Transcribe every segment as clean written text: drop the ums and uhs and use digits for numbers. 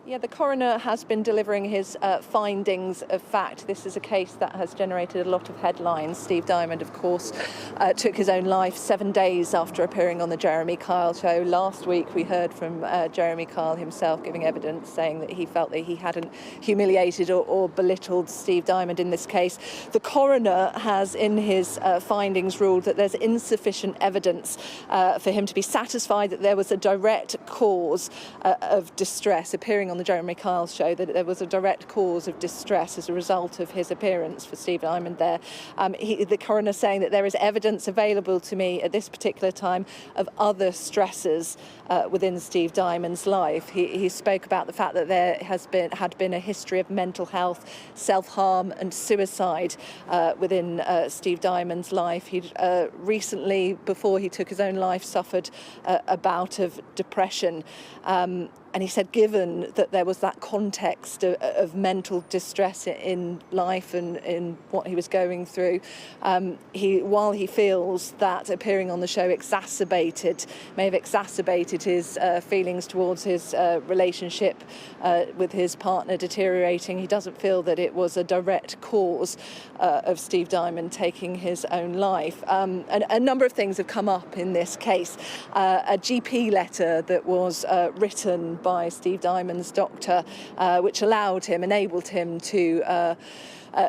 Yeah, the coroner has been delivering his findings of fact. This is a case that has generated a lot of headlines. Steve Dymond, of course, took his own life 7 days after appearing on the Jeremy Kyle show. Last week we heard from Jeremy Kyle himself giving evidence saying that he felt that he hadn't humiliated or belittled Steve Dymond in this case. The coroner has in his findings ruled that there's insufficient evidence for him to be satisfied that there was a direct cause of distress appearing on the Jeremy Kyle show, that there was a direct cause of distress as a result of his appearance for Steve Dymond there. The coroner saying that there is evidence available to me at this particular time of other stresses within Steve Dymond's life. He spoke about the fact that there had been a history of mental health, self-harm and suicide within Steve Dymond's life. He recently, before he took his own life, suffered a bout of depression. And he said, given that there was that context of mental distress in life and in what he was going through, while he feels that appearing on the show may have exacerbated his feelings towards his relationship with his partner deteriorating, he doesn't feel that it was a direct cause of Steve Dymond taking his own life. And a number of things have come up in this case. A GP letter that was written by Steve Dymond's doctor, which enabled him to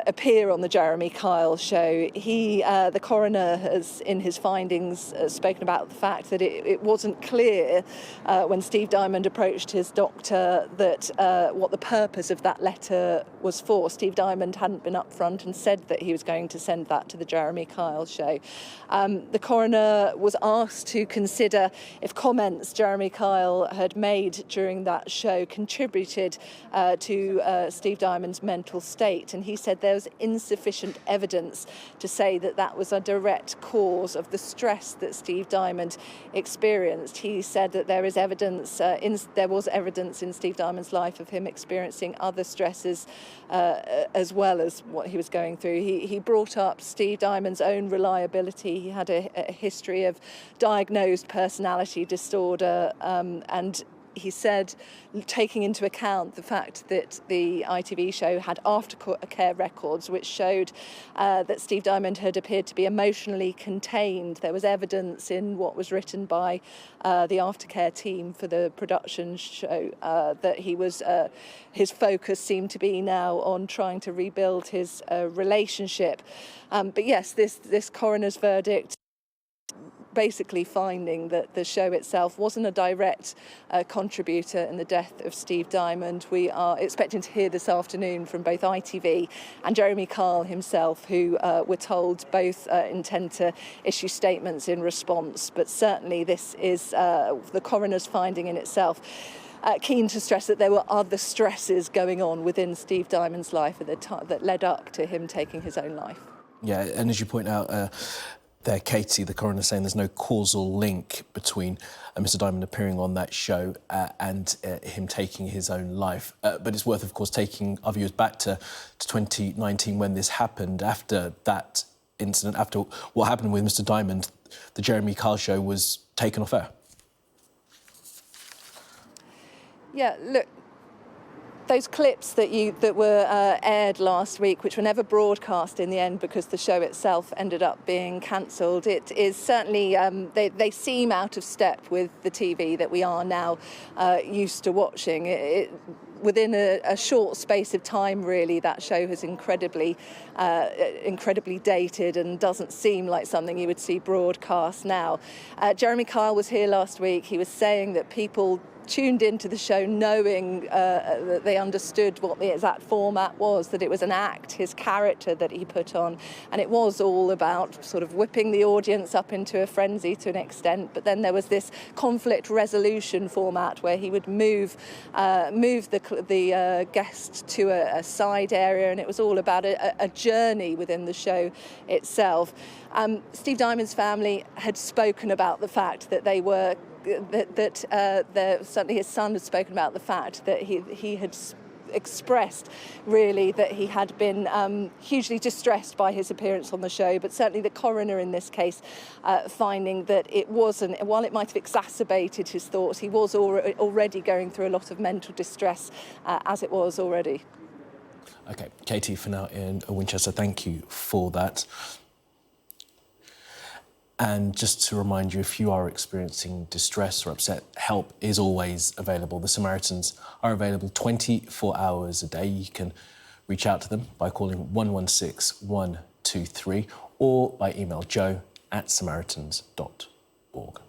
appear on the Jeremy Kyle show. The coroner has, in his findings, spoken about the fact that it wasn't clear when Steve Dymond approached his doctor that what the purpose of that letter was for. Steve Dymond hadn't been upfront and said that he was going to send that to the Jeremy Kyle show. The coroner was asked to consider if comments Jeremy Kyle had made during that show contributed to Steve Dymond's mental state, and he said there was insufficient evidence to say that that was a direct cause of the stress that Steve Dymond experienced. He said that there was evidence in Steve Dymond's life of him experiencing other stresses as well as what he was going through. He brought up Steve Dymond's own reliability. He had a history of diagnosed personality disorder, and he said, taking into account the fact that the ITV show had aftercare records which showed that Steve Dymond had appeared to be emotionally contained. There was evidence in what was written by the aftercare team for the production show that his focus seemed to be now on trying to rebuild his relationship. But yes, this coroner's verdict basically finding that the show itself wasn't a direct contributor in the death of Steve Dymond. We are expecting to hear this afternoon from both ITV and Jeremy Kyle himself, who we're told both intend to issue statements in response. But certainly this is the coroner's finding in itself. Keen to stress that there were other stresses going on within Steve Dymond's life at the time that led up to him taking his own life. Yeah, and as you point out, there, Katie, the coroner, saying there's no causal link between Mr. Dymond appearing on that show and him taking his own life. But it's worth, of course, taking our viewers back to 2019 when this happened. After that incident, after what happened with Mr. Dymond, the Jeremy Kyle show was taken off air. Yeah, look, those clips that were aired last week, which were never broadcast in the end because the show itself ended up being cancelled, it is certainly, they seem out of step with the TV that we are now used to watching. Within a short space of time, really, that show has incredibly dated and doesn't seem like something you would see broadcast now. Jeremy Kyle was here last week. He was saying that people tuned into the show knowing that they understood what the exact format was, that it was an act, his character that he put on, and it was all about sort of whipping the audience up into a frenzy to an extent. But then there was this conflict resolution format where he would move the guest to a side area, and it was all about a journey within the show itself. Steve Dymond's family had spoken about the fact that they were certainly his son had spoken about the fact that he had expressed really that he had been hugely distressed by his appearance on the show, but certainly the coroner in this case finding that it wasn't, while it might have exacerbated his thoughts, he was already going through a lot of mental distress as it was already. OK, Katie, for now in Winchester, thank you for that. And just to remind you, if you are experiencing distress or upset, help is always available. The Samaritans are available 24 hours a day. You can reach out to them by calling 116 123 or by email joe@samaritans.org.